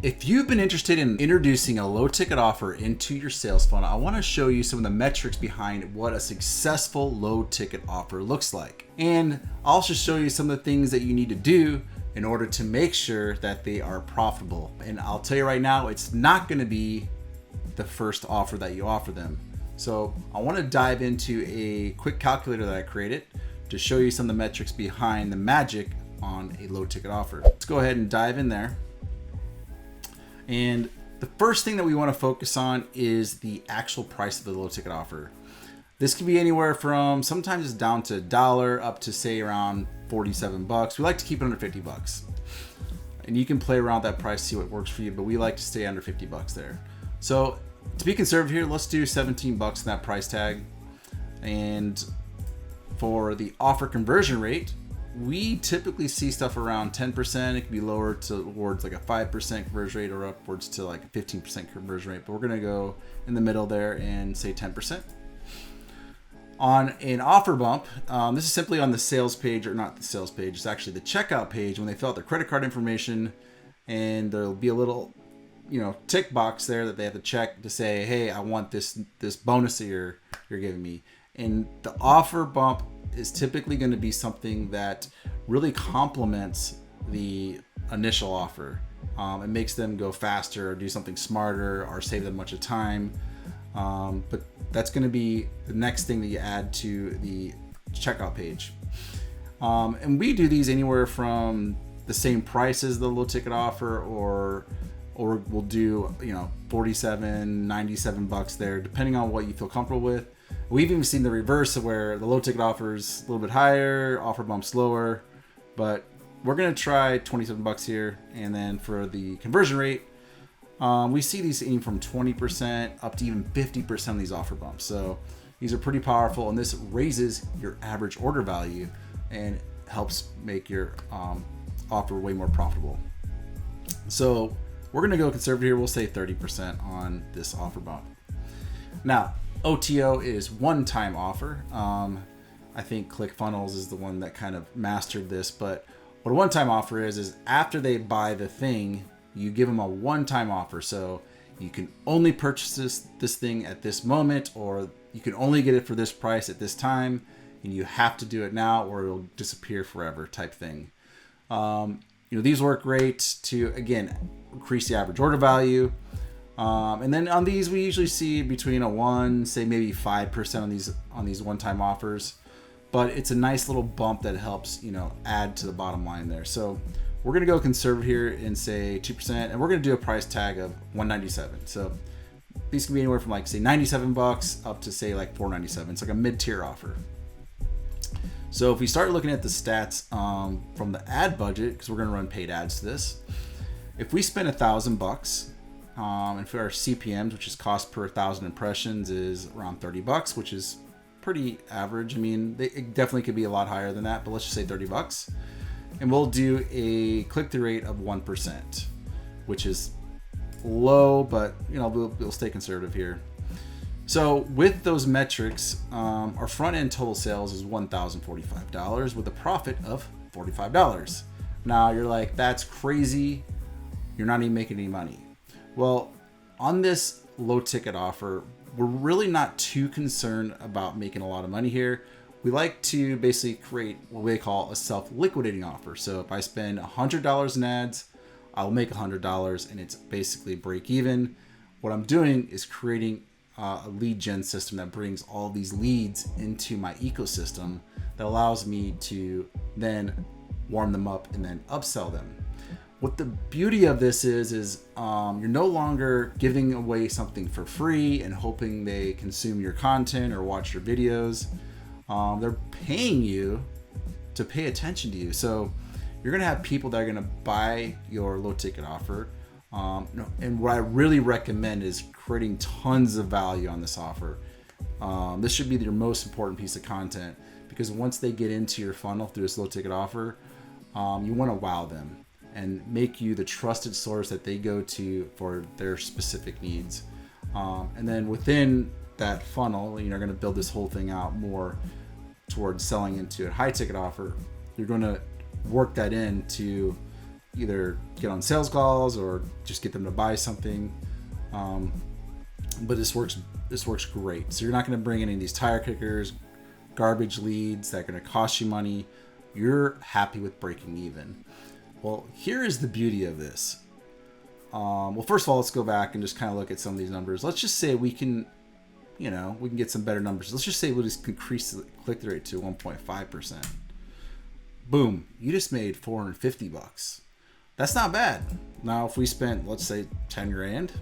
If you've been interested in introducing a low ticket offer into your sales funnel, I want to show you some of the metrics behind what a successful low ticket offer looks like. And I'll also show you some of the things that you need to do in order to make sure that they are profitable. And I'll tell you right now, it's not going to be the first offer that you offer them. So I want to dive into a quick calculator that I created to show you some of the metrics behind the magic on a low ticket offer. Let's go ahead and dive in there. And the first thing that we want to focus on is the actual price of the low ticket offer. This can be anywhere from sometimes it's down to $1 up to say around 47 bucks. We like to keep it under 50 bucks. And you can play around that price, see what works for you, but we like to stay under 50 bucks there. So to be conservative here, let's do 17 bucks in that price tag. And for the offer conversion rate, we typically see stuff around 10%. It can be lower towards like a 5% conversion rate or upwards to like a 15% conversion rate. But we're going to go in the middle there and say 10%. On an offer bump, this is simply on the sales page, or not the sales page, it's actually the checkout page when they fill out their credit card information, and there'll be a little, tick box there that they have to check to say, hey, I want this bonus that you're giving me. And the offer bump is typically going to be something that really complements the initial offer. It makes them go faster or do something smarter or save them much of time. But that's going to be the next thing that you add to the checkout page. And we do these anywhere from the same price as the low ticket offer, or we'll do 47, 97 bucks there, depending on what you feel comfortable with. We've even seen the reverse of where the low ticket offer is a little bit higher, offer bumps lower, but we're going to try 27 bucks here. And then for the conversion rate, we see these aiming from 20% up to even 50% of these offer bumps. So these are pretty powerful, and this raises your average order value and helps make your offer way more profitable. So we're going to go conservative here. We'll say 30% on this offer bump. Now, OTO is one-time offer. I think ClickFunnels is the one that kind of mastered this, but what a one-time offer is after they buy the thing, you give them a one-time offer. So you can only purchase this thing at this moment, or you can only get it for this price at this time, and you have to do it now or it'll disappear forever type thing. These work great to, again, increase the average order value. And then on these, we usually see between a 1, say maybe 5% on these one-time offers, but it's a nice little bump that helps, add to the bottom line there. So we're going to go conservative here and say 2%, and we're going to do a price tag of $197. So these can be anywhere from like say 97 bucks up to say like $497. It's like a mid-tier offer. So if we start looking at the stats from the ad budget, because we're going to run paid ads to this, if we spend $1,000 and for our CPMs, which is cost per 1,000 impressions, is around 30 bucks, which is pretty average. I mean, it definitely could be a lot higher than that, but let's just say 30 bucks. And we'll do a click-through rate of 1%, which is low, but we'll stay conservative here. So with those metrics, our front-end total sales is $1,045 with a profit of $45. Now you're like, that's crazy. You're not even making any money. Well, on this low ticket offer, we're really not too concerned about making a lot of money here. We like to basically create what we call a self-liquidating offer. So if I spend $100 in ads, I'll make $100, and it's basically break even. What I'm doing is creating a lead gen system that brings all these leads into my ecosystem that allows me to then warm them up and then upsell them. What the beauty of this is you're no longer giving away something for free and hoping they consume your content or watch your videos. They're paying you to pay attention to you. So you're going to have people that are going to buy your low ticket offer. And what I really recommend is creating tons of value on this offer. This should be your most important piece of content, because once they get into your funnel through this low ticket offer, you want to wow them and make you the trusted source that they go to for their specific needs. And then within that funnel, you're going to build this whole thing out more towards selling into a high ticket offer. You're going to work that into either get on sales calls or just get them to buy something. But this works great. So you're not going to bring any of these tire kickers, garbage leads that are going to cost you money. You're happy with breaking even. Well, here is the beauty of this. Well, first of all, let's go back and just kind of look at some of these numbers. Let's just say we can get some better numbers. Let's just say we'll just increase the click-through rate to 1.5%. Boom, you just made $450. That's not bad. Now, if we spent, let's say, 10 grand,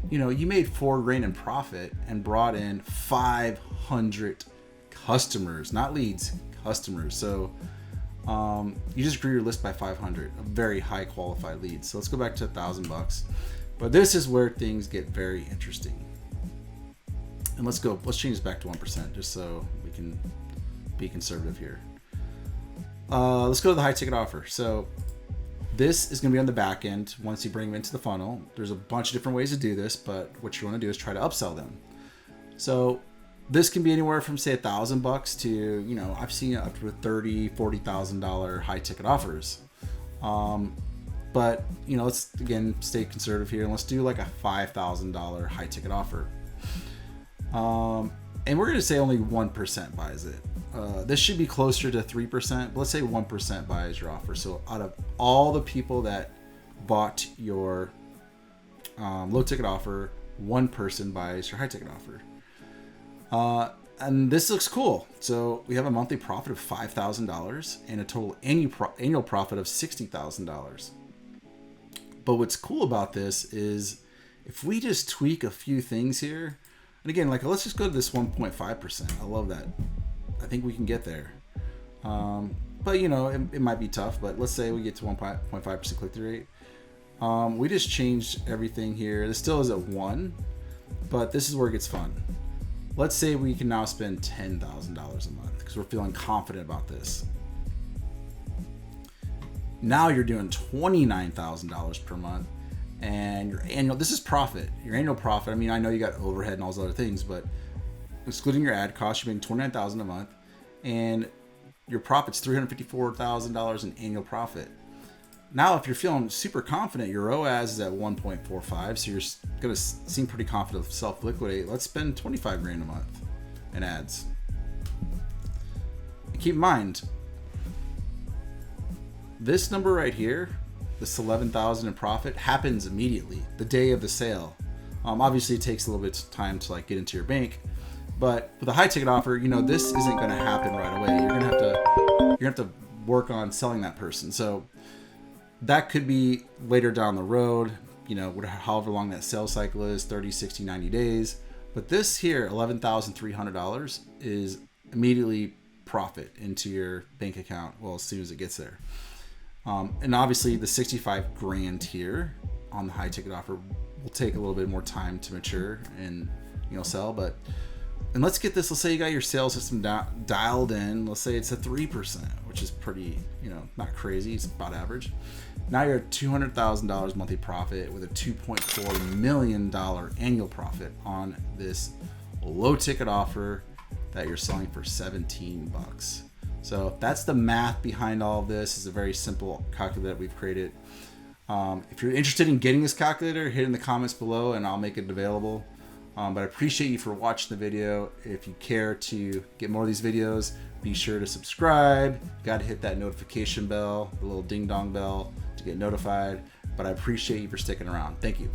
you made $4 grand in profit and brought in 500 customers, not leads, customers. So you just grew your list by 500, a very high qualified lead. So let's go back to $1,000. But this is where things get very interesting. And let's change this back to 1% just so we can be conservative here. Let's go to the high ticket offer. So this is going to be on the back end once you bring them into the funnel. There's a bunch of different ways to do this, but what you want to do is try to upsell them. So this can be anywhere from, say, $1,000 to, I've seen it up to $30,000, $40,000 high ticket offers. But, let's again stay conservative here and let's do like a $5,000 high ticket offer. And we're going to say only 1% buys it. This should be closer to 3%, but let's say 1% buys your offer. So out of all the people that bought your low ticket offer, one person buys your high ticket offer. And this looks cool. So we have a monthly profit of $5,000 and a total annual profit of $60,000. But what's cool about this is if we just tweak a few things here, and again, let's just go to this 1.5%. I love that. I think we can get there. But it might be tough, but let's say we get to 1.5% click-through rate. We just changed everything here. This still is at 1, but this is where it gets fun. Let's say we can now spend $10,000 a month because we're feeling confident about this. Now you're doing $29,000 per month, and your annual, this is profit. Your annual profit, I mean, I know you got overhead and all those other things, but excluding your ad costs, you're making $29,000 a month, and your profit's $354,000 in annual profit. Now, if you're feeling super confident, your ROAS is at 1.45, so you're going to seem pretty confident to self-liquidate. Let's spend 25 grand a month in ads. And keep in mind, this number right here, this 11,000 in profit, happens immediately, the day of the sale. Obviously, it takes a little bit of time to get into your bank, but with a high ticket offer, this isn't going to happen right away. You're going to have to work on selling that person. So that could be later down the road, however long that sales cycle is, 30, 60, 90 days. But this here, $11,300 is immediately profit into your bank account, well, as soon as it gets there. And obviously the 65 grand here on the high ticket offer will take a little bit more time to mature and sell. And let's get this, let's say you got your sales system dialed in. Let's say it's a 3%, which is pretty, not crazy. It's about average. Now you're at $200,000 monthly profit with a $2.4 million annual profit on this low ticket offer that you're selling for $17. So that's the math behind all of this. It's a very simple calculator that we've created. If you're interested in getting this calculator, hit in the comments below and I'll make it available. But I appreciate you for watching the video. If you care to get more of these videos, be sure to subscribe. Got to hit that notification bell, the little ding dong bell to get notified. But I appreciate you for sticking around. Thank you.